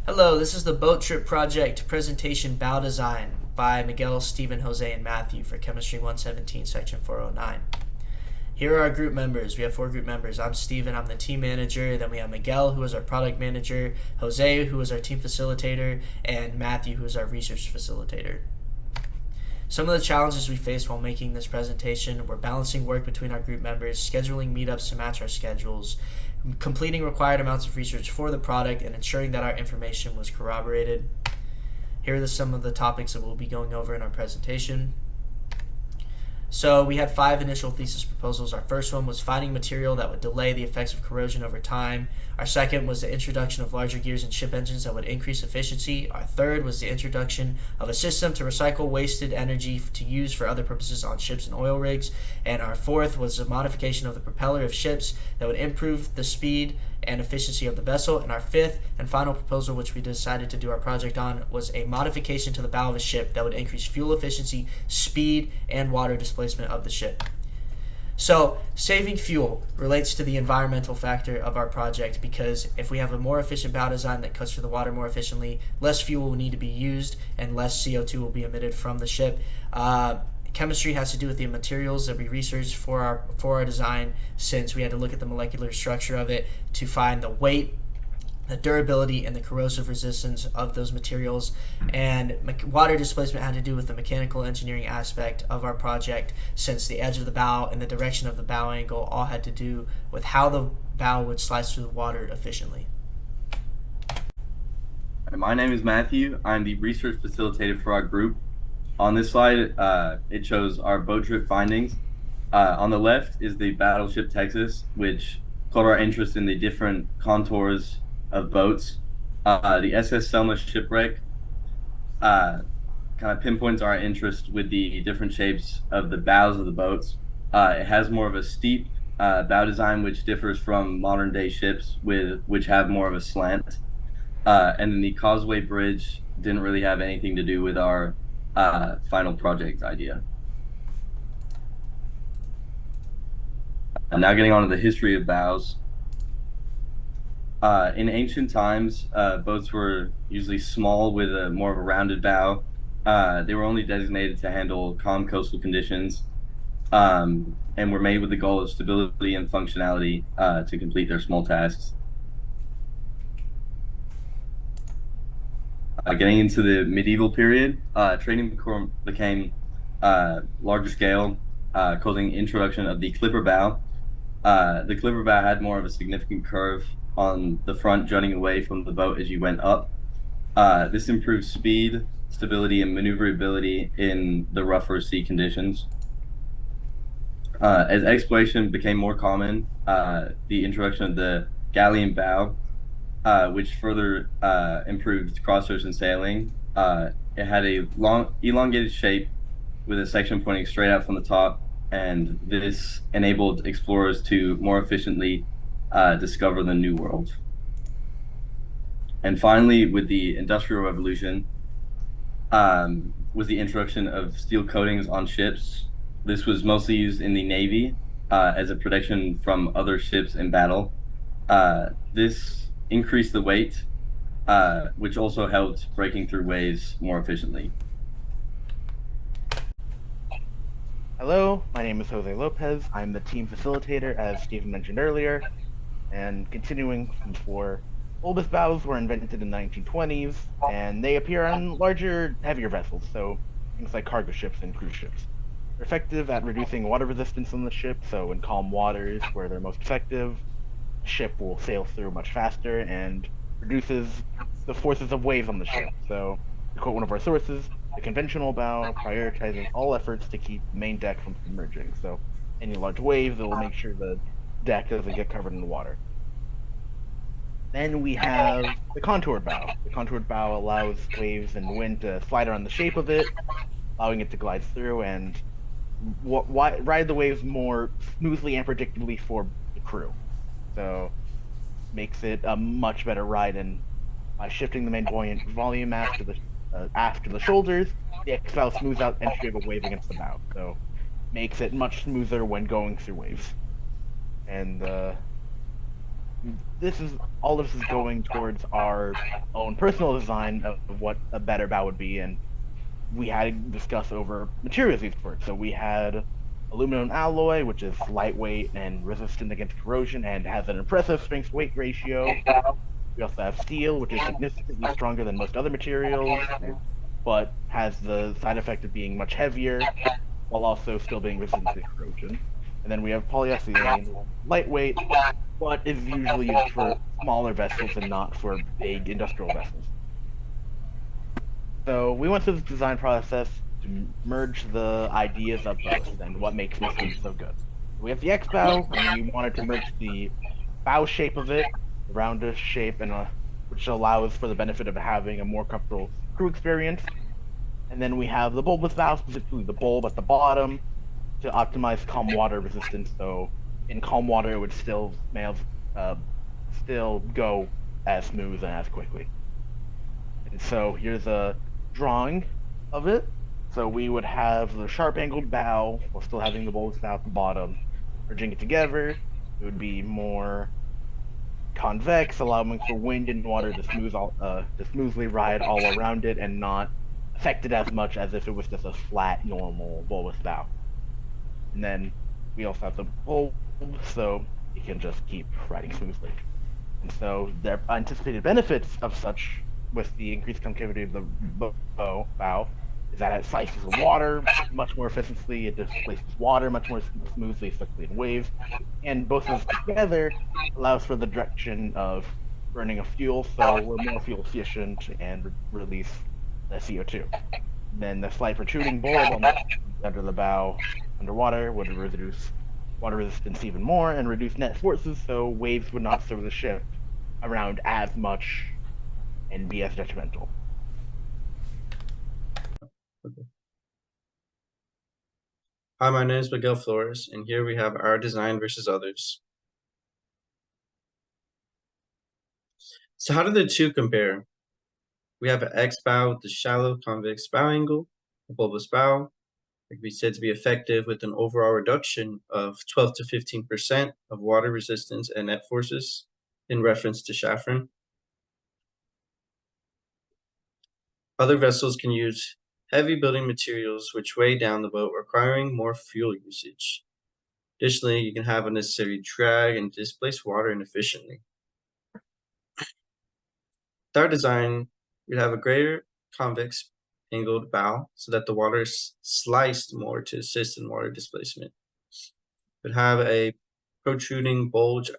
Hello, this is the Boat Trip Project presentation bow design by Miguel, Stephen, Jose, and Matthew for Chemistry 117, Section 409. Here are our group members. We have four group members. I'm Stephen, I'm the team manager. Then we have Miguel, who is our product manager, Jose, who is our team facilitator, and Matthew, who is our research facilitator. Some of the challenges we faced while making this presentation were balancing work between our group members, scheduling meetups to match our schedules, completing required amounts of research for the product, and ensuring that our information was corroborated. Here are some of the topics that we'll be going over in our presentation. So we had 5 initial thesis proposals. Our first one was finding material that would delay the effects of corrosion over time. Our second was the introduction of larger gears in ship engines that would increase efficiency. Our third was the introduction of a system to recycle wasted energy to use for other purposes on ships and oil rigs. And our fourth was a modification of the propeller of ships that would improve the speed and efficiency of the vessel. And our fifth and final proposal, which we decided to do our project on, was a modification to the bow of a ship that would increase fuel efficiency, speed, and water displacement of the ship. So saving fuel relates to the environmental factor of our project, because if we have a more efficient bow design that cuts through the water more efficiently, less fuel will need to be used and less CO2 will be emitted from the ship. Chemistry has to do with the materials that we researched for our design, since we had to look at the molecular structure of it to find the weight, the durability, and the corrosive resistance of those materials. And water displacement had to do with the mechanical engineering aspect of our project, since the edge of the bow and the direction of the bow angle all had to do with how the bow would slice through the water efficiently. My name is Matthew. I'm the research facilitator for our group. On this slide, it shows our boat trip findings. On the left is the battleship Texas, which caught our interest in the different contours of boats. The SS Selma shipwreck kind of pinpoints our interest with the different shapes of the bows of the boats. It has more of a steep bow design, which differs from modern day ships, which have more of a slant. And then the Causeway Bridge didn't really have anything to do with our final project idea. Now getting on to the history of bows. In ancient times, boats were usually small with more of a rounded bow. They were only designated to handle calm coastal conditions, and were made with the goal of stability and functionality to complete their small tasks. Getting into the medieval period, trading became larger scale, causing introduction of the clipper bow. The clipper bow had more of a significant curve on the front, jutting away from the boat as you went up. This improved speed, stability, and maneuverability in the rougher sea conditions. As exploration became more common, the introduction of the galleon bow, which further improved cross-ocean sailing. It had a long, elongated shape with a section pointing straight out from the top, and this enabled explorers to more efficiently discover the New World. And finally, with the Industrial Revolution, was the introduction of steel coatings on ships. This was mostly used in the Navy as a protection from other ships in battle. This increased the weight, which also helped breaking through waves more efficiently. Hello, my name is Jose Lopez. I'm the team facilitator, as Stephen mentioned earlier. And continuing from before, bulbous bows were invented in the 1920s, and they appear on larger, heavier vessels, so things like cargo ships and cruise ships. They're effective at reducing water resistance on the ship, so in calm waters where they're most effective, the ship will sail through much faster and reduces the forces of waves on the ship. So, to quote one of our sources, the conventional bow prioritizes all efforts to keep the main deck from submerging. So, any large waves, it will make sure the deck doesn't get covered in the water. Then we have the contoured bow. The contoured bow allows waves and wind to slide around the shape of it, allowing it to glide through and ride the waves more smoothly and predictably for the crew. So, makes it a much better ride, and by shifting the main buoyant volume aft to the shoulders, the X-bow smooths out entry of a wave against the bow. So, makes it much smoother when going through waves. And this is all of this is going towards our own personal design of what a better bow would be, and we had to discuss over materials used for it. So we had aluminum alloy, which is lightweight and resistant against corrosion and has an impressive strength-weight ratio. We also have steel, which is significantly stronger than most other materials, but has the side effect of being much heavier, while also still being resistant to corrosion. And then we have polyethylene, lightweight, but is usually used for smaller vessels and not for big industrial vessels. So we went through this design process to merge the ideas of both and what makes this one so good. We have the X bow, and we wanted to merge the bow shape of it, the roundish shape, and which allows for the benefit of having a more comfortable crew experience. And then we have the bulbous bow, specifically the bulb at the bottom, to optimize calm water resistance. So in calm water, it would still go as smooth and as quickly. And so here's a drawing of it. So we would have the sharp angled bow while still having the bulbous bow at the bottom. Merging it together, it would be more convex, allowing for wind and water to smoothly ride all around it and not affect it as much as if it was just a flat, normal bulbous bow. And then we also have the bulb, so it can just keep riding smoothly. And so the anticipated benefits of such, with the increased concavity of the bow, is that it slices water much more efficiently, it displaces water much more smoothly, especially in waves, and both of those together allows for the direction of burning of fuel, so we're more fuel efficient and release the CO2. Then the slight protruding bulb under the bow underwater would reduce water resistance even more and reduce net forces, so waves would not serve the ship around as much and be as detrimental. Okay. Hi, my name is Miguel Flores, and here we have our design versus others. So how do the two compare? We have an X bow with the shallow convex bow angle, a bulbous bow, like we said, to be effective with an overall reduction of 12 to 15% of water resistance and net forces in reference to Schaffran. Other vessels can use heavy building materials which weigh down the boat, requiring more fuel usage. Additionally, you can have unnecessary drag and displace water inefficiently. With our design, we'd have a greater convex angled bow so that the water is sliced more to assist in water displacement. We'd have a protruding bulge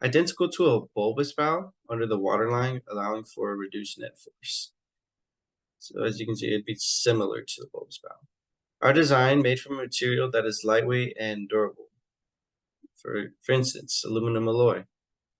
identical to a bulbous bow under the waterline, allowing for a reduced net force. So as you can see, it'd be similar to the bulbous bow. Our design made from a material that is lightweight and durable. For instance, aluminum alloy.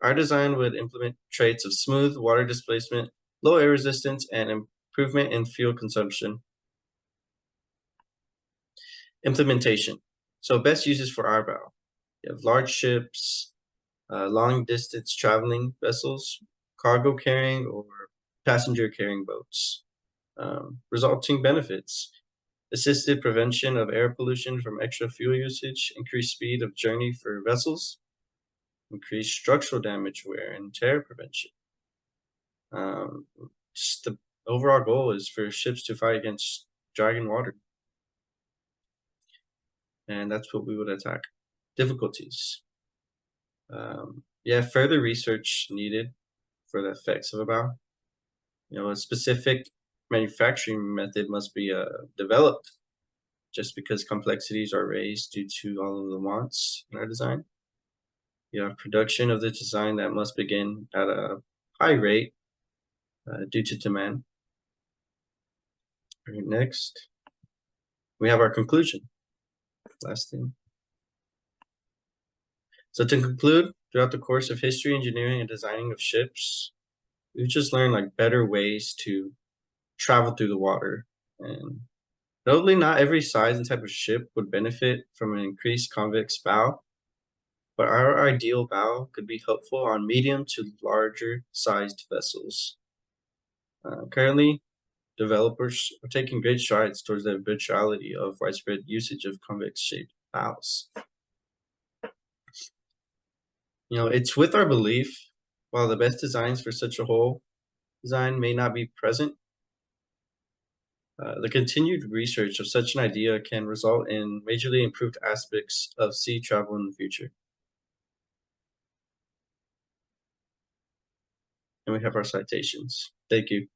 Our design would implement traits of smooth water displacement, low air resistance, and improvement in fuel consumption. Implementation. So best uses for our bow. You have large ships, long distance traveling vessels, cargo carrying or passenger carrying boats. Resulting benefits: assisted prevention of air pollution from extra fuel usage, increased speed of journey for vessels, increased structural damage, wear and tear prevention. Just the overall goal is for ships to fight against dragging water. And that's what we would attack. Difficulties. Yeah, further research needed for the effects of a bow. A specific manufacturing method must be developed, just because complexities are raised due to all of the wants in our design. You have production of the design that must begin at a high rate due to demand. All right, next, we have our conclusion. Last thing. So to conclude, throughout the course of history, engineering, and designing of ships, we've just learned better ways to travel through the water. And notably, not every size and type of ship would benefit from an increased convex bow, but our ideal bow could be helpful on medium to larger sized vessels. Currently, developers are taking great strides towards the eventuality of widespread usage of convex shaped bows. It's with our belief While the best designs for such a hull design may not be present, the continued research of such an idea can result in majorly improved aspects of sea travel in the future. And we have our citations. Thank you.